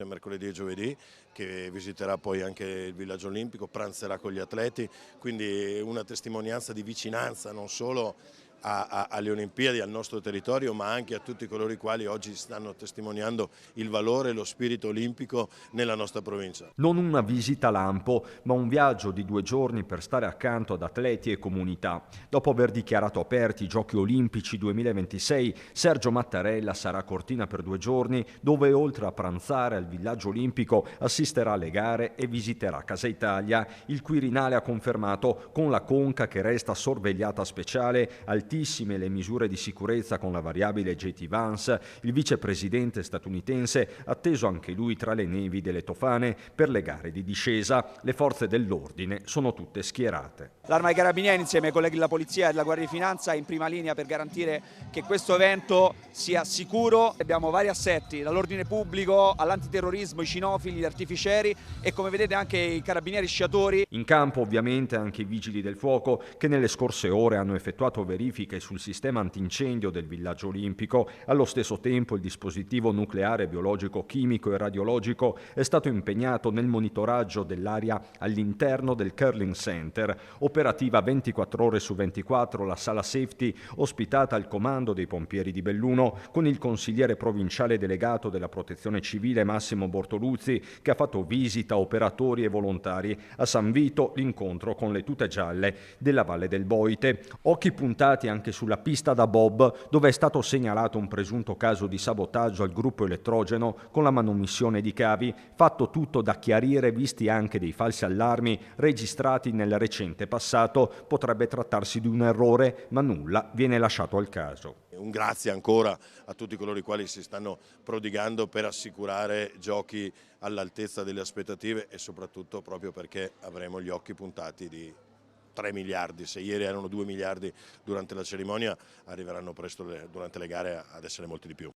Mercoledì e giovedì, che visiterà poi anche il villaggio olimpico, pranzerà con gli atleti, quindi una testimonianza di vicinanza non solo alle Olimpiadi, al nostro territorio, ma anche a tutti coloro i quali oggi stanno testimoniando il valore e lo spirito olimpico nella nostra provincia. Non una visita lampo, ma un viaggio di 2 giorni per stare accanto ad atleti e comunità. Dopo aver dichiarato aperti i Giochi Olimpici 2026, Sergio Mattarella sarà a Cortina per 2 giorni, dove oltre a pranzare al villaggio olimpico assisterà alle gare e visiterà Casa Italia. Il Quirinale ha confermato con la Conca che resta sorvegliata speciale, altissime le misure di sicurezza con la variabile JT Vance. Il vicepresidente statunitense atteso anche lui tra le nevi delle Tofane per le gare di discesa. Le forze dell'ordine sono tutte schierate. L'Arma dei Carabinieri insieme ai colleghi della Polizia e della Guardia di Finanza è in prima linea per garantire che questo evento sia sicuro. Abbiamo vari assetti, dall'ordine pubblico all'antiterrorismo, i cinofili, gli artificieri e come vedete anche i carabinieri sciatori. In campo ovviamente anche i vigili del fuoco che nelle scorse ore hanno effettuato verifiche sul sistema antincendio del villaggio olimpico. Allo stesso tempo il dispositivo nucleare, biologico, chimico e radiologico è stato impegnato nel monitoraggio dell'area all'interno del Curling Center. Operativa 24 ore su 24 la sala safety ospitata al comando dei pompieri di Belluno con il consigliere provinciale delegato della Protezione Civile Massimo Bortoluzzi che ha fatto visita a operatori e volontari. A San Vito l'incontro con le tute gialle della Valle del Boite. Occhi puntati anche sulla pista da bob dove è stato segnalato un presunto caso di sabotaggio al gruppo elettrogeno con la manomissione di cavi, fatto tutto da chiarire visti anche dei falsi allarmi registrati nel recente passato. Potrebbe trattarsi di un errore, ma nulla viene lasciato al caso. Un grazie ancora a tutti coloro i quali si stanno prodigando per assicurare giochi all'altezza delle aspettative e soprattutto proprio perché avremo gli occhi puntati di 3 miliardi, se ieri erano 2 miliardi durante la cerimonia, arriveranno presto durante le gare ad essere molti di più.